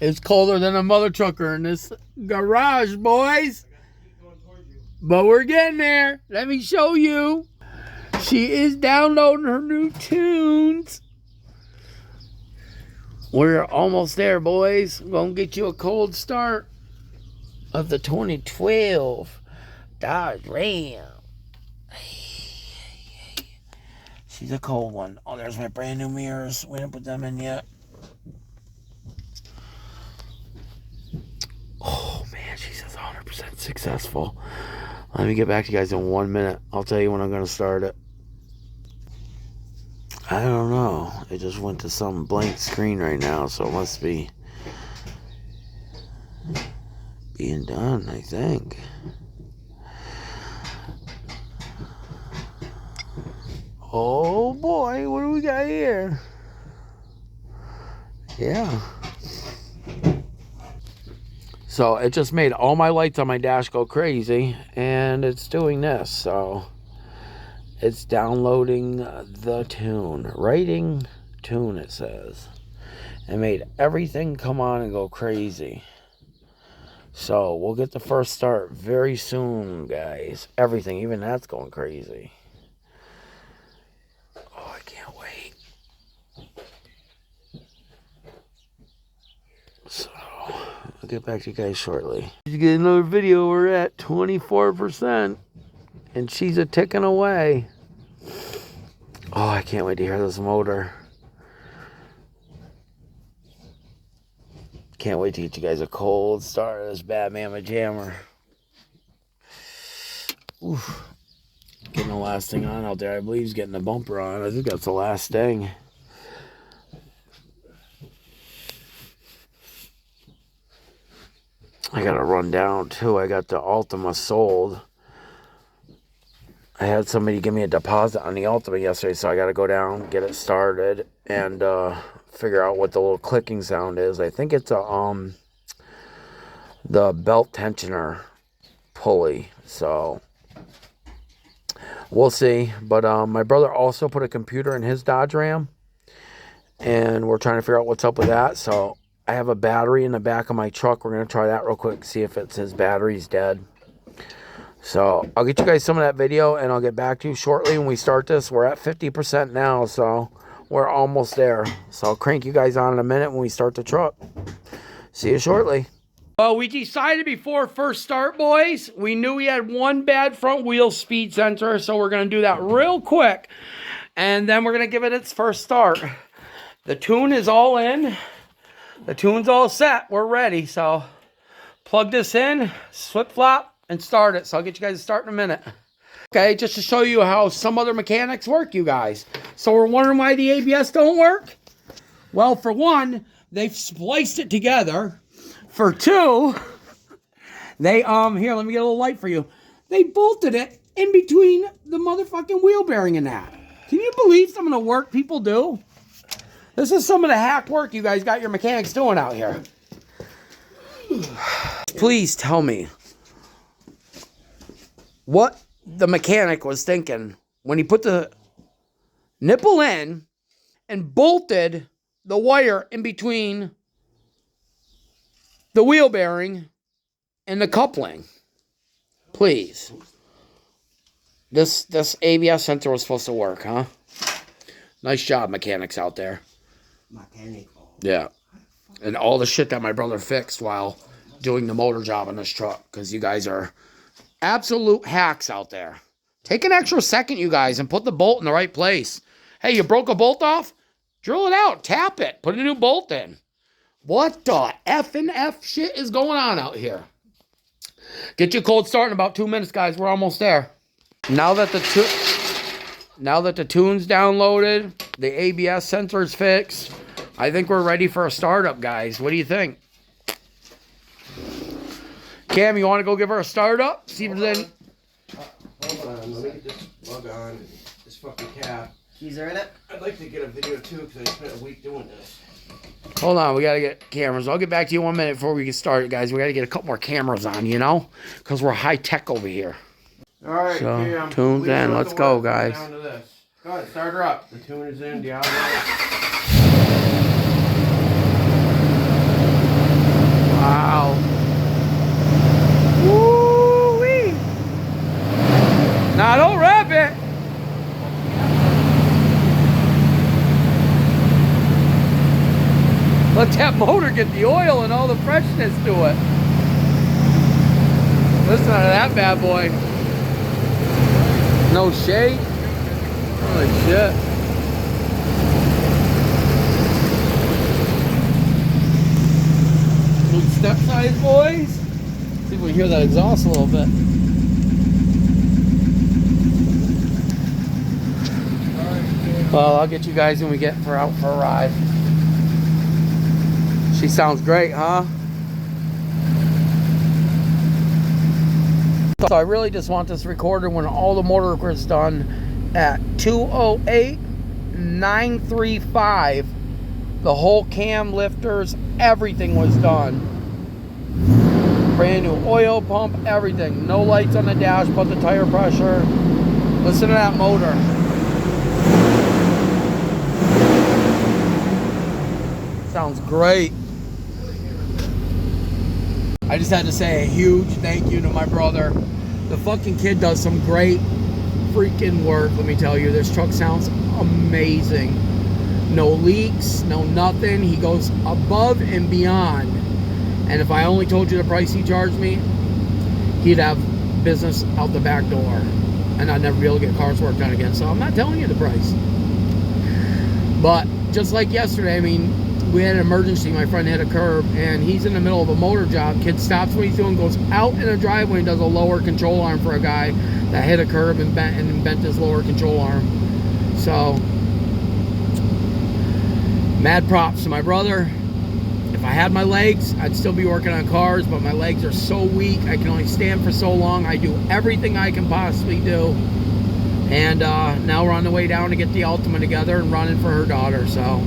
It's colder than a mother trucker in this garage, boys. But we're getting there. Let me show you. She is downloading her new tunes. We're almost there, boys. I'm going to get you a cold start of the 2012 Dodge Ram. She's a cold one. Oh, there's my brand new mirrors. We didn't put them in yet. Oh, man, she says 100% successful. Let me get back to you guys in 1 minute. I'll tell you when I'm going to start it. I don't know. It just went to some blank screen right now, so it must be being done, I think. Oh, boy, what do we got here? Yeah. So it just made all my lights on my dash go crazy, and it's doing this. So it's downloading the tune, writing tune, it says. It made everything come on and go crazy. So we'll get the first start very soon, guys. Everything, even that's going crazy. Oh, I can't wait. So I'll get back to you guys shortly. You get another video. We're at 24%, and she's a ticking away. Oh, I can't wait to hear this motor. Can't wait to get you guys a cold start of this bad mama jammer. Oof. Getting the last thing on out there. I believe he's getting the bumper on. I think that's the last thing. I gotta run down too. I got the Altima sold. I had somebody give me a deposit on the Altima yesterday, so I gotta go down, get it started, and figure out what the little clicking sound is. I think it's a the belt tensioner pulley. So we'll see. But my brother also put a computer in his Dodge Ram, and we're trying to figure out what's up with that. So I have a battery in the back of my truck. We're going to try that real quick, see if it's his battery's dead. So I'll get you guys some of that video, and I'll get back to you shortly when we start this. We're at 50% now, so we're almost there. So I'll crank you guys on in a minute when we start the truck. See you shortly. Well, we decided before first start, boys, we knew we had one bad front wheel speed sensor, so we're going to do that real quick, and then we're going to give it its first start. The tune is all in. The tune's all set. We're ready. So plug this in, flip-flop, and start it. So I'll get you guys to start in a minute. Okay, just to show you how some other mechanics work, you guys. So we're wondering why the ABS don't work? Well, for one, they've spliced it together. For two, they, here, let me get a little light for you. They bolted it in between the motherfucking wheel bearing and that. Can you believe some of the work people do? This is some of the hack work you guys got your mechanics doing out here. Please tell me what the mechanic was thinking when he put the nipple in and bolted the wire in between the wheel bearing and the coupling. Please. This ABS sensor was supposed to work, huh? Nice job, mechanics out there. Mechanical. Yeah. And all the shit that my brother fixed while doing the motor job on this truck. Because you guys are absolute hacks out there. Take an extra second, you guys, and put the bolt in the right place. Hey, you broke a bolt off? Drill it out. Tap it. Put a new bolt in. What the effing F shit is going on out here? Get your cold start in about 2 minutes, guys. We're almost there. Now that the tune's downloaded, the ABS sensor's fixed, I think we're ready for a startup, guys. What do you think? Cam, you want to go give her a startup? See if there's any... Hold on, let me get this plug on, this fucking cap. Keys are in it? I'd like to get a video too, because I spent a week doing this. Hold on, we got to get cameras. I'll get back to you 1 minute before we get started, guys. We got to get a couple more cameras on, you know? Because we're high-tech over here. All right, so, Cam, tune's in. Let's go, guys. Down to this. Go ahead, start her up. The tune is in. Diablo. motor get the oil and all the freshness to it. Listen to that bad boy. No shake. Holy shit. Little step size, boys. See if we can hear that exhaust a little bit. Well, I'll get you guys when we get out for a ride. She sounds great, huh? So I really just want this recorded when all the motor work is done at 208,935. The whole cam lifters, everything was done. Brand new oil pump, everything. No lights on the dash but the tire pressure. Listen to that motor. Sounds great. I just had to say a huge thank you to my brother. The fucking kid does some great freaking work, let me tell you. This truck sounds amazing. No leaks, no nothing. He goes above and beyond. And if I only told you the price he charged me, he'd have business out the back door. And I'd never be able to get cars worked on again. So I'm not telling you the price. But just like yesterday, I mean, we had an emergency. My friend hit a curb, and he's in the middle of a motor job. Kid stops what he's doing, goes out in a driveway and does a lower control arm for a guy that hit a curb and bent his lower control arm. So, mad props to my brother. If I had my legs, I'd still be working on cars, but my legs are so weak. I can only stand for so long. I do everything I can possibly do. And now we're on the way down to get the Ultima together and running for her daughter. So,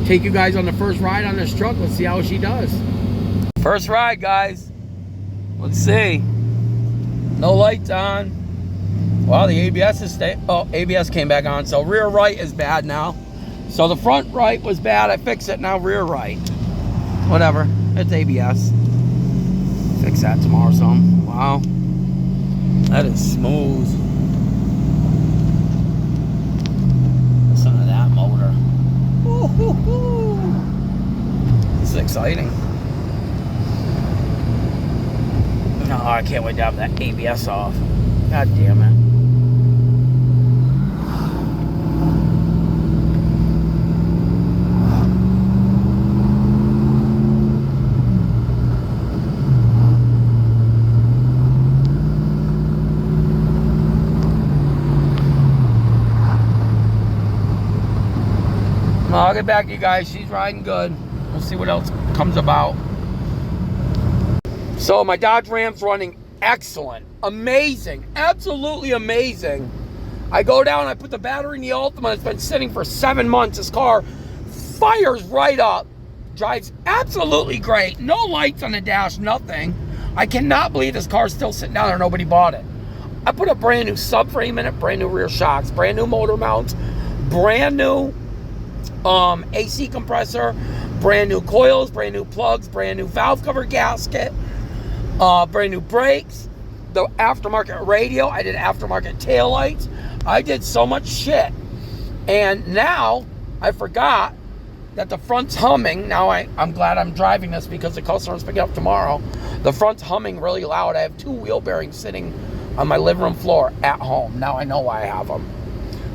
take you guys on the first ride on this truck. Let's see how she does. First ride, guys. Let's see. No lights on. Wow, the ABS is ABS came back on. So rear right is bad now. So the front right was bad. I fixed it. Now rear right. Whatever. It's ABS. Fix that tomorrow, some. Wow. That is smooth. Listen to that motor. This is exciting. No, I can't wait to have that ABS off. God damn it. I'll get back to you guys. She's riding good. We'll see what else comes about. So my Dodge Ram's running excellent. Amazing. Absolutely amazing. I go down, I put the battery in the Ultima. It's been sitting for 7 months. This car fires right up. Drives absolutely great. No lights on the dash, nothing. I cannot believe this car's still sitting down there. Nobody bought it. I put a brand new subframe in it, brand new rear shocks, brand new motor mounts, brand new AC compressor, brand new coils, brand new plugs, brand new valve cover gasket, brand new brakes, the aftermarket radio. I did aftermarket taillights. I did so much shit. And now I forgot that the front's humming. Now I'm glad I'm driving this because the customer's picking up tomorrow. The front's humming really loud. I have 2 wheel bearings sitting on my living room floor at home. Now I know why I have them.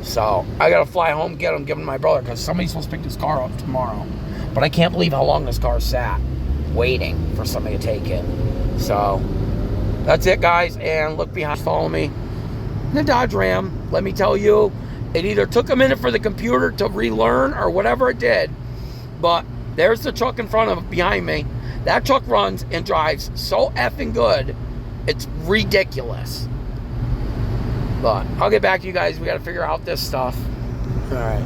So I gotta fly home, get them, give them to my brother because somebody's supposed to pick this car up tomorrow. But I can't believe how long this car sat waiting for somebody to take it. So that's it, guys. And look behind, follow me. The Dodge Ram, let me tell you, it either took a minute for the computer to relearn or whatever it did. But there's the truck in front of behind me. That truck runs and drives so effing good. It's ridiculous. But I'll get back to you guys. We got to figure out this stuff. All right.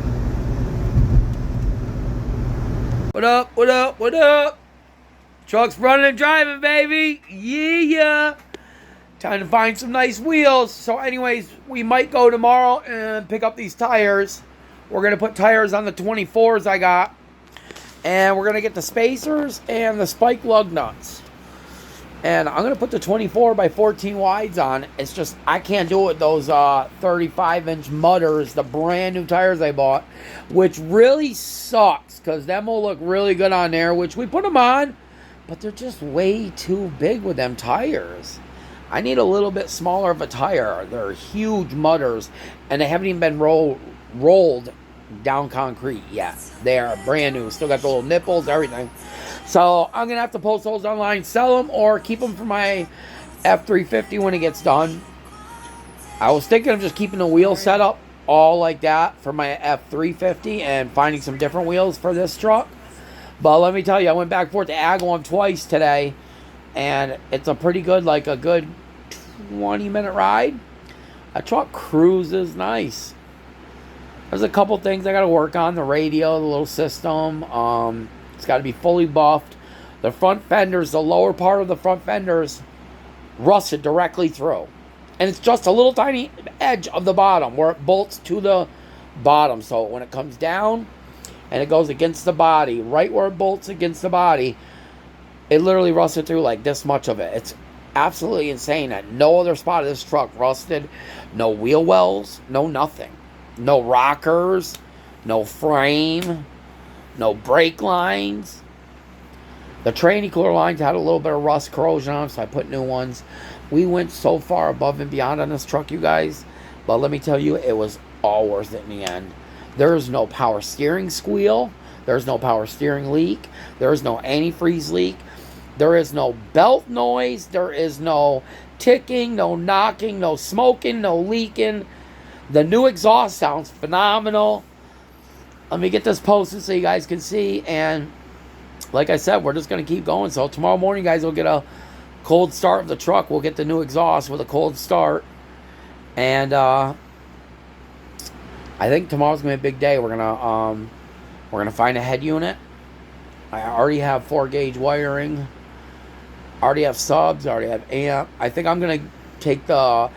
What up? What up? What up? Truck's running and driving, baby. Yeah. Time to find some nice wheels. So anyways, we might go tomorrow and pick up these tires. We're going to put tires on the 24s I got. And we're going to get the spacers and the spike lug nuts. And I'm going to put the 24 by 14 wides on. It's just, I can't do it with those 35-inch mudders, the brand new tires I bought, which really sucks because them will look really good on there, which we put them on, but they're just way too big with them tires. I need a little bit smaller of a tire. They're huge mudders, and they haven't even been rolled down concrete yet. They are brand new. Still got the little nipples, everything. So I'm going to have to post those online, sell them, or keep them for my F350 when it gets done. I was thinking of just keeping the wheel set up all like that for my F350 and finding some different wheels for this truck. But let me tell you, I went back and forth to Agawam twice today, and it's a pretty good, like a good 20-minute ride. A truck cruises nice. There's a couple things I got to work on. The radio, the little system. It's got to be fully buffed. The front fenders, the lower part of the front fenders, rusted directly through. And it's just a little tiny edge of the bottom where it bolts to the bottom. So when it comes down and it goes against the body, right where it bolts against the body, it literally rusted through like this much of it. It's absolutely insane that no other spot of this truck rusted. No wheel wells, no nothing. No rockers, no frame, no brake lines. The tranny cooler lines had a little bit of rust corrosion on them, so I put new ones. We went so far above and beyond on this truck, you guys. But let me tell you, it was all worth it in the end. There's no power steering squeal. There's no power steering leak. There's no antifreeze leak. There is no belt noise. There is no ticking, no knocking, no smoking, no leaking. The new exhaust sounds phenomenal. Let me get this posted so you guys can see. And like I said, we're just going to keep going. So tomorrow morning, guys, we'll get a cold start of the truck. We'll get the new exhaust with a cold start. And I think tomorrow's going to be a big day. We're gonna find a head unit. I already have 4-gauge wiring. I already have subs. I already have amp. I think I'm going to take the,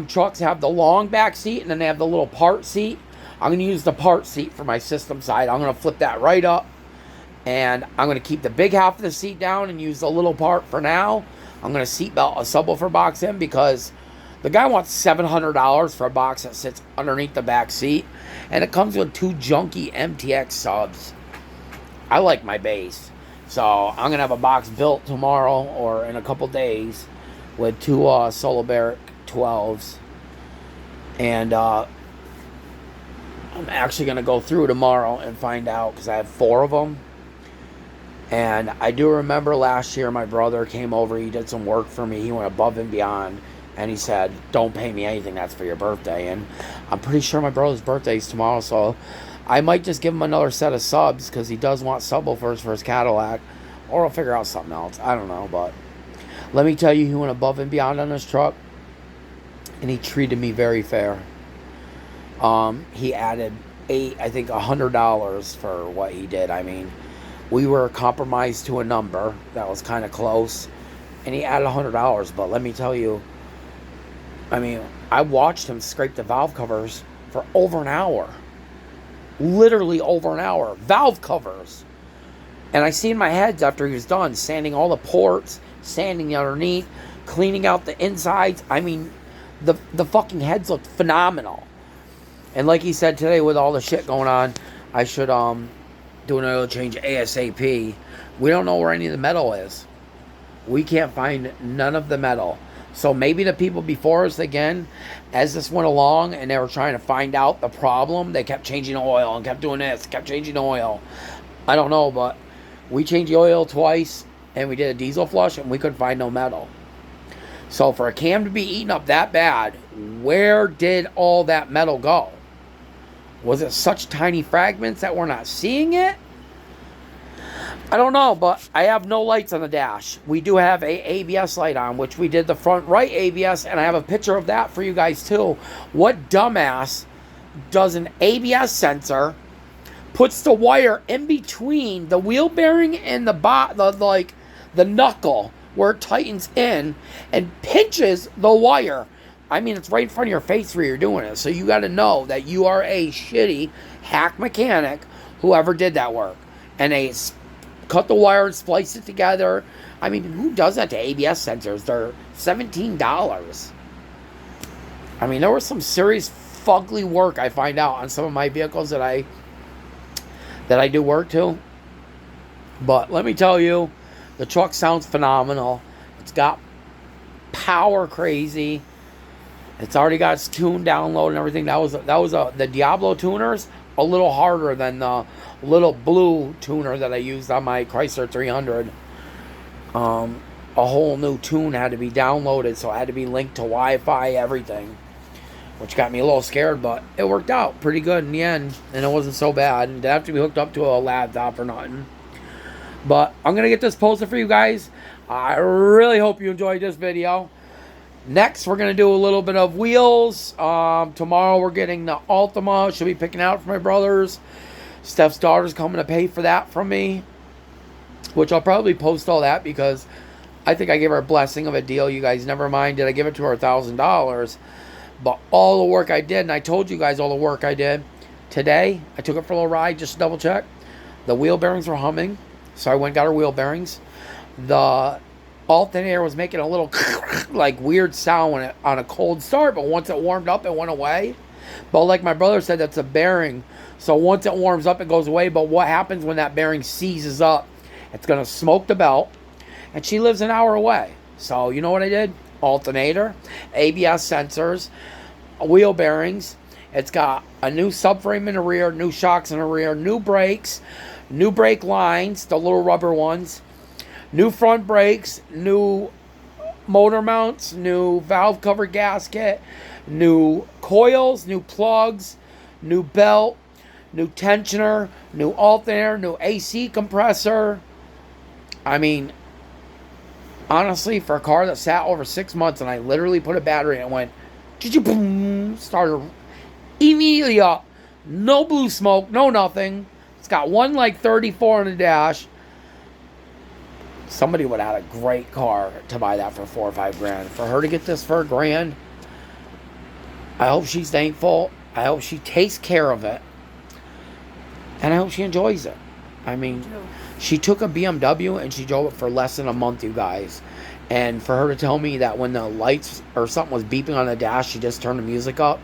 trucks have the long back seat and then they have the little part seat. I'm going to use the part seat for my system side. I'm going to flip that right up, and I'm going to keep the big half of the seat down and use the little part for now. I'm going to seatbelt a subwoofer box in because the guy wants $700 for a box that sits underneath the back seat, and it comes with 2 junky MTX subs. I like my bass, so I'm going to have a box built tomorrow or in a couple days with 2 Solo Barrick 12s. And I'm actually going to go through tomorrow and find out, because I have 4 of them. And I do remember last year my brother came over. He did some work for me. He went above and beyond. And he said, don't pay me anything. That's for your birthday. And I'm pretty sure my brother's birthday is tomorrow. So I might just give him another set of subs, because he does want subwoofers for his Cadillac. Or I'll figure out something else. I don't know. But let me tell you, he went above and beyond on this truck. And he treated me very fair. He added $100 for what he did. I mean, we were compromised to a number that was kind of close, and he added $100. But let me tell you, I mean, I watched him scrape the valve covers for over an hour. Literally over an hour. Valve covers. And I see in my head after he was done, sanding all the ports, sanding the underneath, cleaning out the insides. I mean, the fucking heads looked phenomenal. And like he said today, with all the shit going on, I should do an oil change ASAP. We don't know where any of the metal is. We can't find none of the metal. So maybe the people before us, again, as this went along and they were trying to find out the problem, they kept changing oil and kept doing this, kept changing oil. I don't know, but we changed the oil twice and we did a diesel flush and we couldn't find no metal. So for a cam to be eaten up that bad, where did all that metal go? Was it such tiny fragments that we're not seeing it? I don't know, but I have no lights on the dash. We do have a ABS light on, which we did the front right ABS, and I have a picture of that for you guys too. What dumbass does an ABS sensor, puts the wire in between the wheel bearing and the knuckle where it tightens in, and pinches the wire? I mean, it's right in front of your face where you're doing it. So you got to know that you are a shitty hack mechanic, whoever did that work. And a cut the wire and splice it together. I mean, who does that to ABS sensors? They're $17. I mean, there was some serious fugly work I find out on some of my vehicles that I do work to. But let me tell you, the truck sounds phenomenal. It's got power crazy. It's already got its tune download and everything. That was the Diablo tuners, a little harder than the little blue tuner that I used on my Chrysler 300. A whole new tune had to be downloaded, so it had to be linked to Wi-Fi, everything, which got me a little scared, but it worked out pretty good in the end, and it wasn't so bad. It didn't have to be hooked up to a laptop or nothing. But I'm going to get this posted for you guys. I really hope you enjoyed this video. Next, we're going to do a little bit of wheels. Tomorrow, we're getting the Altima. She'll be picking out for my brothers. Steph's daughter's coming to pay for that from me, which I'll probably post all that because I think I gave her a blessing of a deal. You guys, never mind, did I give it to her $1,000? But all the work I did, and I told you guys all the work I did. Today, I took it for a little ride just to double check. The wheel bearings were humming, so I went and got her wheel bearings. The alternator was making a little like weird sound when on a cold start, but once it warmed up, it went away. But like my brother said, that's a bearing. So once it warms up, it goes away. But what happens when that bearing seizes up? It's going to smoke the belt. And she lives an hour away. So you know what I did? Alternator, ABS sensors, wheel bearings. It's got a new subframe in the rear, new shocks in the rear, new brakes, new brake lines, the little rubber ones, new front brakes, new motor mounts, new valve cover gasket, new coils, new plugs, new belt, new tensioner, new alternator, new AC compressor. I mean, honestly, for a car that sat over 6 months and I literally put a battery in it, went, boom, started immediately up. No blue smoke, no nothing. It's got one like 34 on the dash. Somebody would have had a great car to buy that for $4 or $5 grand. For her to get this for $1,000, I hope she's thankful. I hope she takes care of it. And I hope she enjoys it. I mean, she took a BMW and she drove it for less than a month, you guys. And for her to tell me that when the lights or something was beeping on the dash, she just turned the music up.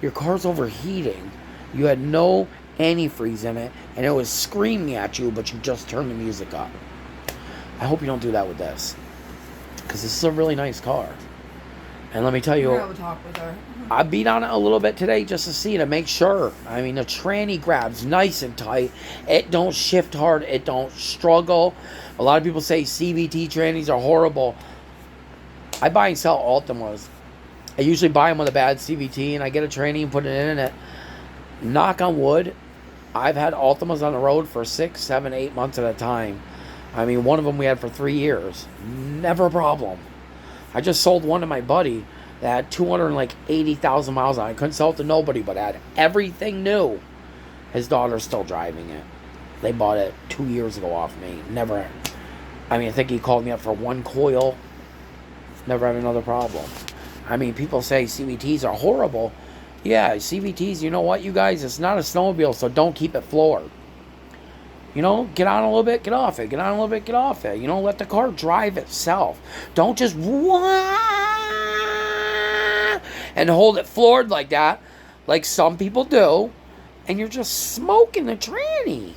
Your car's overheating. You had no antifreeze in it, and it was screaming at you, but you just turned the music up. I hope you don't do that with this, because this is a really nice car. And let me tell you, I'll talk with her. I beat on it a little bit today just to see, to make sure. I mean, the tranny grabs nice and tight. It don't shift hard. It don't struggle. A lot of people say CVT trannies are horrible. I buy and sell Altimas. I usually buy them with a bad CVT, and I get a tranny and put it in it. Knock on wood, I've had Altimas on the road for 6, 7, 8 months at a time. I mean, one of them we had for 3 years. Never a problem. I just sold one to my buddy that had 280,000 miles on it. I couldn't sell it to nobody, but had everything new. His daughter's still driving it. They bought it 2 years ago off me. Never. I mean, I think he called me up for one coil. Never had another problem. I mean, people say CVTs are horrible. Yeah, CVTs, you know what, you guys? It's not a snowmobile, so don't keep it floored. You know, get on a little bit, get off it. Get on a little bit, get off it. You know, let the car drive itself. Don't just and hold it floored like that, like some people do, and you're just smoking the tranny.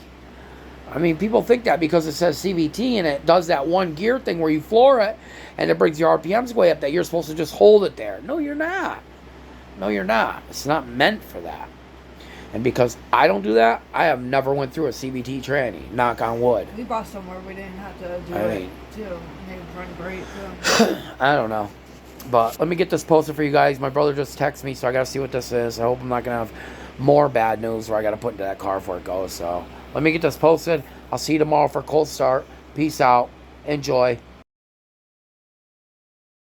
I mean, people think that because it says CVT and it does that one gear thing where you floor it and it brings your RPMs way up, that you're supposed to just hold it there. No, you're not. No, you're not. It's not meant for that. And because I don't do that, I have never went through a CVT tranny. Knock on wood. We bought somewhere we didn't have to do it, too. And they run great, too. I don't know. But let me get this posted for you guys. My brother just texted me, so I got to see what this is. I hope I'm not going to have more bad news where I got to put into that car before it goes. So let me get this posted. I'll see you tomorrow for a cold start. Peace out. Enjoy.